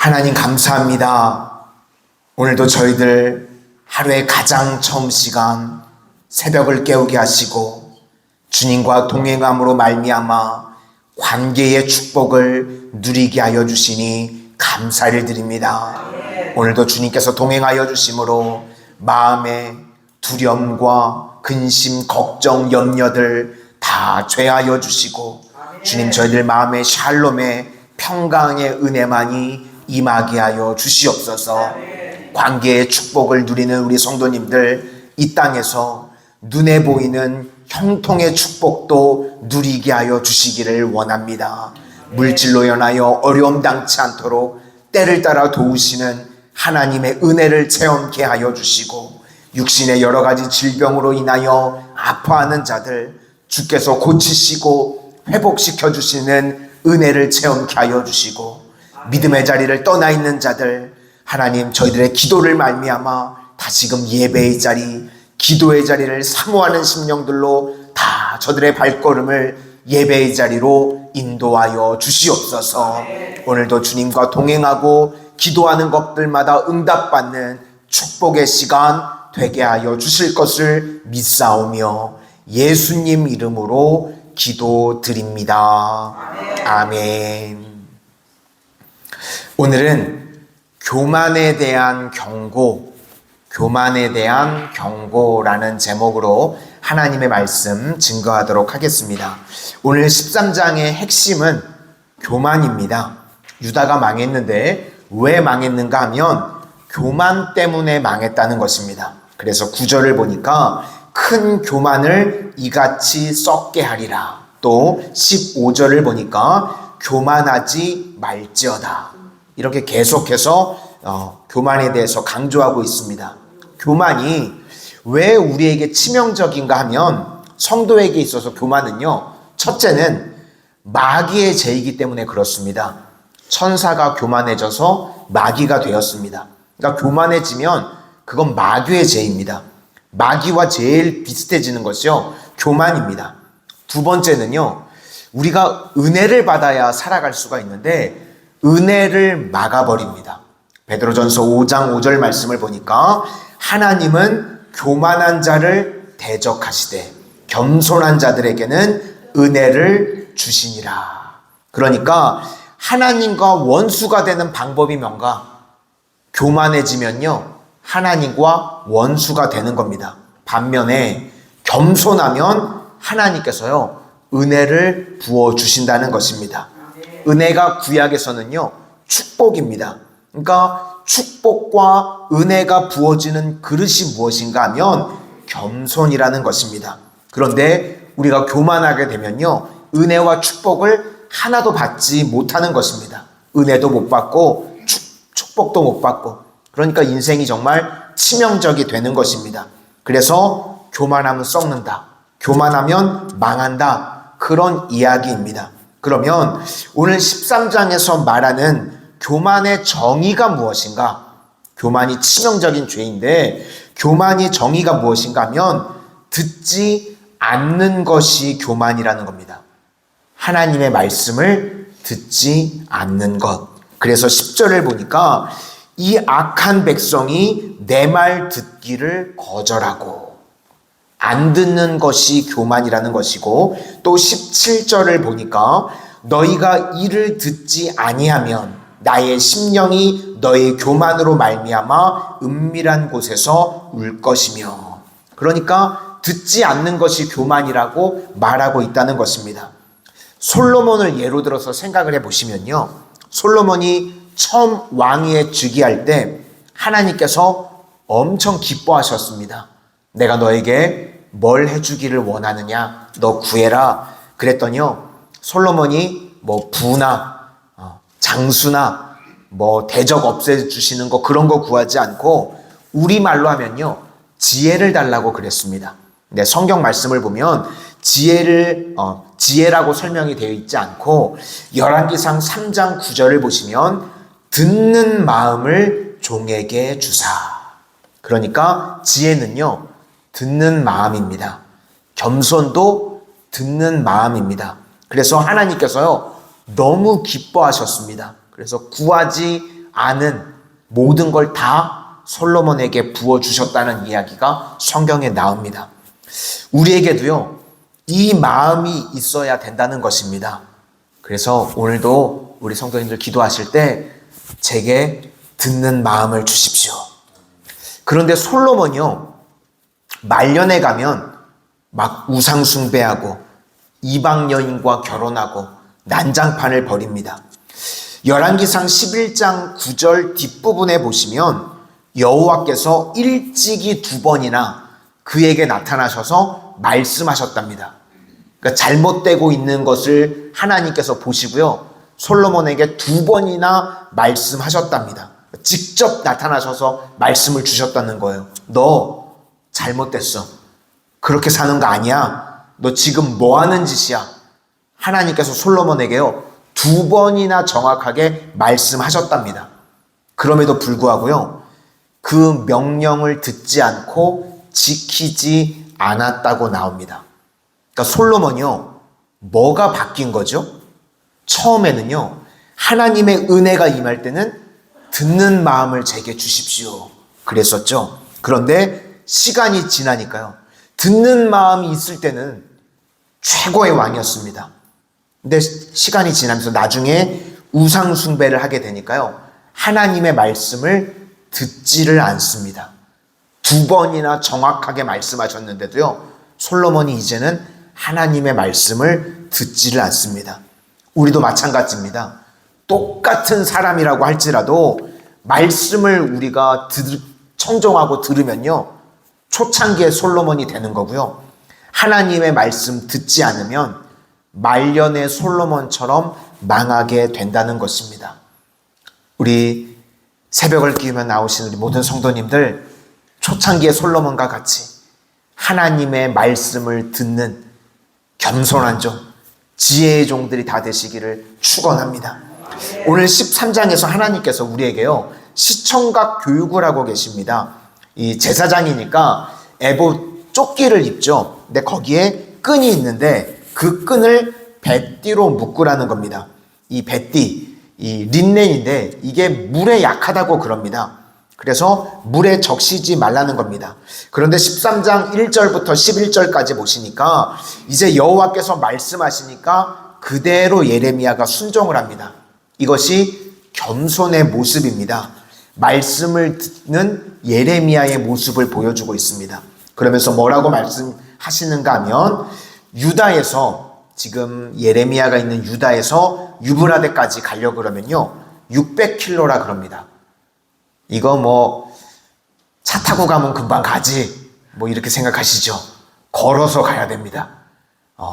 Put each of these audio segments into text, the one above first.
하나님 감사합니다. 오늘도 저희들 하루의 가장 처음 시간 새벽을 깨우게 하시고 주님과 동행함으로 말미암아 관계의 축복을 누리게 하여 주시니 감사를 드립니다. 오늘도 주님께서 동행하여 주심으로 마음의 두려움과 근심, 걱정, 염려들 다 죄하여 주시고 주님 저희들 마음의 샬롬의 평강의 은혜만이 임하게 하여 주시옵소서. 관계의 축복을 누리는 우리 성도님들 이 땅에서 눈에 보이는 형통의 축복도 누리게 하여 주시기를 원합니다. 물질로 인하여 어려움 당치 않도록 때를 따라 도우시는 하나님의 은혜를 체험케 하여 주시고 육신의 여러 가지 질병으로 인하여 아파하는 자들 주께서 고치시고 회복시켜 주시는 은혜를 체험케 하여 주시고 믿음의 자리를 떠나 있는 자들 하나님 저희들의 기도를 말미암아 다시금 예배의 자리 기도의 자리를 사모하는 심령들로 다 저들의 발걸음을 예배의 자리로 인도하여 주시옵소서. 오늘도 주님과 동행하고 기도하는 것들마다 응답받는 축복의 시간 되게 하여 주실 것을 믿사오며 예수님 이름으로 기도드립니다. 아멘. 오늘은 교만에 대한 경고라는 제목으로 하나님의 말씀 증거하도록 하겠습니다. 오늘 13장의 핵심은 교만입니다. 유다가 망했는데 왜 망했는가 하면 교만 때문에 망했다는 것입니다. 그래서 9절을 보니까 큰 교만을 이같이 썩게 하리라. 또 15절을 보니까 교만하지 말지어다. 이렇게 계속해서 교만에 대해서 강조하고 있습니다. 교만이 왜 우리에게 치명적인가 하면 성도에게 있어서 교만은요, 첫째는 마귀의 죄이기 때문에 그렇습니다. 천사가 교만해져서 마귀가 되었습니다. 그러니까 교만해지면 그건 마귀의 죄입니다. 마귀와 제일 비슷해지는 것이요, 교만입니다. 두 번째는요, 우리가 은혜를 받아야 살아갈 수가 있는데 은혜를 막아버립니다. 베드로전서 5장 5절 말씀을 보니까 하나님은 교만한 자를 대적하시되 겸손한 자들에게는 은혜를 주시니라. 그러니까 하나님과 원수가 되는 방법이 뭔가? 교만해지면요, 하나님과 원수가 되는 겁니다. 반면에 겸손하면 하나님께서요, 은혜를 부어주신다는 것입니다. 은혜가 구약에서는요, 축복입니다. 그러니까 축복과 은혜가 부어지는 그릇이 무엇인가 하면 겸손이라는 것입니다. 그런데 우리가 교만하게 되면요, 은혜와 축복을 하나도 받지 못하는 것입니다. 은혜도 못 받고 축복도 못 받고, 그러니까 인생이 정말 치명적이 되는 것입니다. 그래서 교만하면 썩는다, 교만하면 망한다, 그런 이야기입니다. 그러면 오늘 13장에서 말하는 교만의 정의가 무엇인가? 교만이 치명적인 죄인데 교만이 정의가 무엇인가 하면 듣지 않는 것이 교만이라는 겁니다. 하나님의 말씀을 듣지 않는 것. 그래서 10절을 보니까 이 악한 백성이 내 말 듣기를 거절하고, 안 듣는 것이 교만이라는 것이고, 또 17절을 보니까 너희가 이를 듣지 아니하면 나의 심령이 너의 교만으로 말미암아 은밀한 곳에서 울 것이며, 그러니까 듣지 않는 것이 교만이라고 말하고 있다는 것입니다. 솔로몬을 예로 들어서 생각을 해보시면요, 솔로몬이 처음 왕위에 즉위할 때 하나님께서 엄청 기뻐하셨습니다. 내가 너에게 뭘 해주기를 원하느냐, 너 구해라. 그랬더니요, 솔로몬이 뭐 부나 장수나 뭐 대적 없애주시는 거 그런 거 구하지 않고 우리말로 하면요, 지혜를 달라고 그랬습니다. 근데 성경 말씀을 보면 지혜라고 설명이 되어 있지 않고 열왕기상 3장 9절을 보시면 듣는 마음을 종에게 주사. 그러니까 지혜는요, 듣는 마음입니다. 겸손도 듣는 마음입니다. 그래서 하나님께서요, 너무 기뻐하셨습니다. 그래서 구하지 아는 모든 걸 다 솔로몬에게 부어주셨다는 이야기가 성경에 나옵니다. 우리에게도요, 이 마음이 있어야 된다는 것입니다. 그래서 오늘도 우리 성도님들 기도하실 때 제게 듣는 마음을 주십시오. 그런데 솔로몬이요, 말년에 가면 막 우상숭배하고 이방 여인과 결혼하고 난장판을 벌입니다. 열왕기상 11장 9절 뒷부분에 보시면 여호와께서 일찍이 2번이나 그에게 나타나셔서 말씀하셨답니다. 그러니까 잘못되고 있는 것을 하나님께서 보시고요, 솔로몬에게 2번이나 말씀하셨답니다. 직접 나타나셔서 말씀을 주셨다는 거예요. 너 잘못됐어. 그렇게 사는 거 아니야. 너 지금 뭐 하는 짓이야. 하나님께서 솔로몬에게요, 2번이나 정확하게 말씀하셨답니다. 그럼에도 불구하고요, 그 명령을 듣지 않고 지키지 않았다고 나옵니다. 그러니까 솔로몬이요, 뭐가 바뀐 거죠? 처음에는요, 하나님의 은혜가 임할 때는 듣는 마음을 제게 주십시오 그랬었죠. 그런데 시간이 지나니까요, 듣는 마음이 있을 때는 최고의 왕이었습니다. 근데 시간이 지나면서 나중에 우상 숭배를 하게 되니까요, 하나님의 말씀을 듣지를 않습니다. 2번이나 정확하게 말씀하셨는데도요, 솔로몬이 이제는 하나님의 말씀을 듣지를 않습니다. 우리도 마찬가지입니다. 똑같은 사람이라고 할지라도 말씀을 우리가 청종하고 들으면요, 초창기의 솔로몬이 되는 거고요, 하나님의 말씀 듣지 않으면 말년의 솔로몬처럼 망하게 된다는 것입니다. 우리 새벽을 끼우며 나오신 우리 모든 성도님들, 초창기의 솔로몬과 같이 하나님의 말씀을 듣는 겸손한 종, 지혜의 종들이 다 되시기를 축원합니다. 오늘 13장에서 하나님께서 우리에게요, 시청각 교육을 하고 계십니다. 이 제사장이니까 에봇 조끼를 입죠. 근데 거기에 끈이 있는데 그 끈을 뱃띠로 묶으라는 겁니다. 이 뱃띠, 이 린넨인데 이게 물에 약하다고 그럽니다. 그래서 물에 적시지 말라는 겁니다. 그런데 13장 1절부터 11절까지 보시니까 이제 여호와께서 말씀하시니까 그대로 예레미야가 순종을 합니다. 이것이 겸손의 모습입니다. 말씀을 듣는 예레미야의 모습을 보여주고 있습니다. 그러면서 뭐라고 말씀하시는가 하면, 유다에서, 지금 예레미야가 있는 유다에서 유브라데까지 가려고 그러면요, 600km라 그럽니다. 이거 뭐 차 타고 가면 금방 가지, 뭐 이렇게 생각하시죠? 걸어서 가야 됩니다.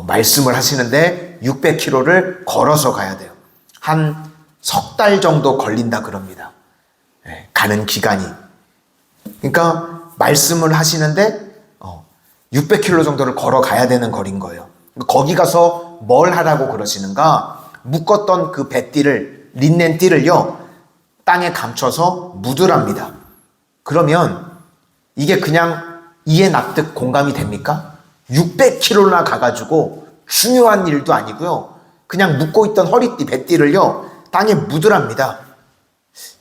말씀을 하시는데 600km를 걸어서 가야 돼요. 한 석 달 정도 걸린다 그럽니다. 가는 기간이. 그러니까 말씀을 하시는데 600km 정도를 걸어가야 되는 거리인 거예요. 거기 가서 뭘 하라고 그러시는가? 묶었던 그 뱃띠를, 린넨 띠를요, 땅에 감춰서 묻으랍니다. 그러면 이게 그냥 이해 납득 공감이 됩니까? 600km나 가가지고 중요한 일도 아니고요, 그냥 묶고 있던 허리띠, 뱃띠를요, 땅에 묻으랍니다.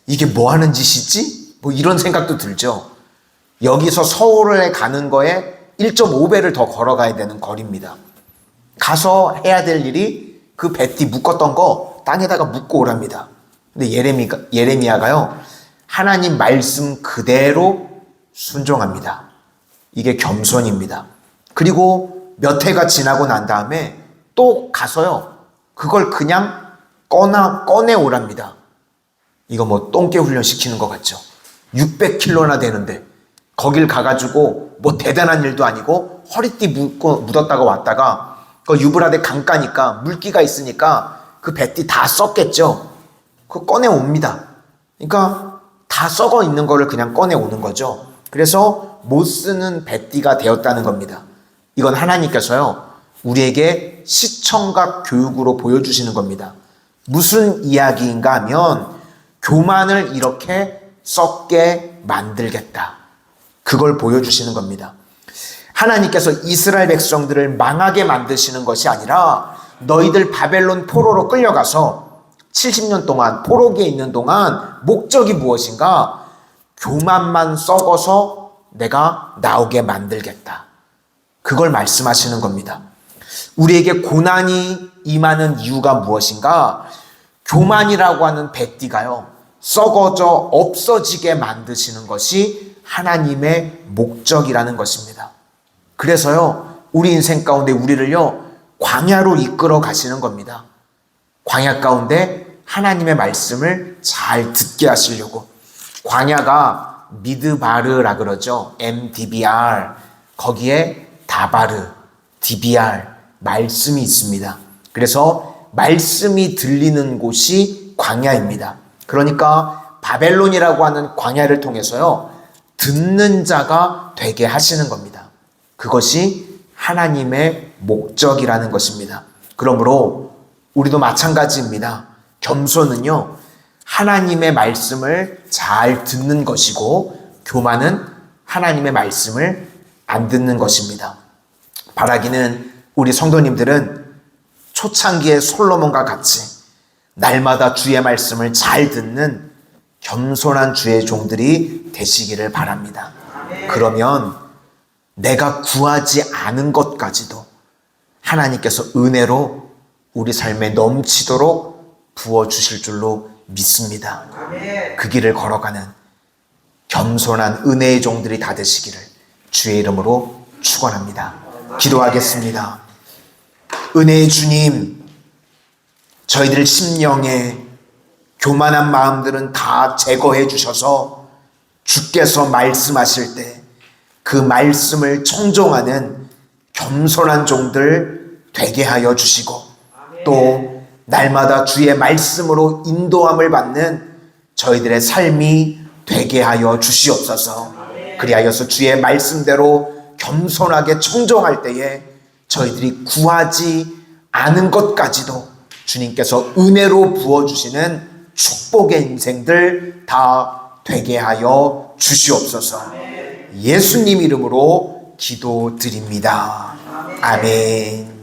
이게 뭐 하는 짓이지? 뭐 이런 생각도 들죠. 여기서 서울에 가는 거에 1.5배를 더 걸어가야 되는 거리입니다. 가서 해야 될 일이 그 뱃띠 묶었던 거 땅에다가 묶고 오랍니다. 근데 예레미야가요, 하나님 말씀 그대로 순종합니다. 이게 겸손입니다. 그리고 몇 해가 지나고 난 다음에 또 가서요, 그걸 그냥 꺼내 오랍니다. 이거 뭐 똥개 훈련 시키는 것 같죠? 600km나 되는데 거길 가가지고 뭐 대단한 일도 아니고 허리띠 묻었다가 왔다가 그 유브라데 강가니까 물기가 있으니까 그 뱃띠 다 썩겠죠? 그거 꺼내 옵니다. 그러니까 다 썩어 있는 거를 그냥 꺼내 오는 거죠. 그래서 못 쓰는 뱃띠가 되었다는 겁니다. 이건 하나님께서요, 우리에게 시청각 교육으로 보여주시는 겁니다. 무슨 이야기인가 하면, 교만을 이렇게 썩게 만들겠다, 그걸 보여주시는 겁니다. 하나님께서 이스라엘 백성들을 망하게 만드시는 것이 아니라 너희들 바벨론 포로로 끌려가서 70년 동안 포로기에 있는 동안 목적이 무엇인가? 교만만 썩어서 내가 나오게 만들겠다. 그걸 말씀하시는 겁니다. 우리에게 고난이 임하는 이유가 무엇인가? 교만이라고 하는 백띠가요, 썩어져 없어지게 만드시는 것이 하나님의 목적이라는 것입니다. 그래서요, 우리 인생 가운데 우리를요, 광야로 이끌어 가시는 겁니다. 광야 가운데 하나님의 말씀을 잘 듣게 하시려고. 광야가 미드바르라 그러죠. MDBR. 거기에 다바르, DBR, 말씀이 있습니다. 그래서 말씀이 들리는 곳이 광야입니다. 그러니까 바벨론이라고 하는 광야를 통해서요, 듣는 자가 되게 하시는 겁니다. 그것이 하나님의 목적이라는 것입니다. 그러므로 우리도 마찬가지입니다. 겸손은요, 하나님의 말씀을 잘 듣는 것이고, 교만은 하나님의 말씀을 안 듣는 것입니다. 바라기는 우리 성도님들은 초창기의 솔로몬과 같이 날마다 주의 말씀을 잘 듣는 겸손한 주의 종들이 되시기를 바랍니다. 그러면 내가 구하지 않은 것까지도 하나님께서 은혜로 우리 삶에 넘치도록 부어주실 줄로 믿습니다. 그 길을 걸어가는 겸손한 은혜의 종들이 다 되시기를 주의 이름으로 축원합니다. 기도하겠습니다. 은혜의 주님, 저희들 심령에 교만한 마음들은 다 제거해 주셔서 주께서 말씀하실 때 그 말씀을 청종하는 겸손한 종들 되게 하여 주시고, 또 날마다 주의 말씀으로 인도함을 받는 저희들의 삶이 되게 하여 주시옵소서. 그리하여서 주의 말씀대로 겸손하게 청종할 때에 저희들이 구하지 않은 것까지도 주님께서 은혜로 부어주시는 축복의 인생들 다 되게 하여 주시옵소서. 예수님 이름으로 기도드립니다. 아멘.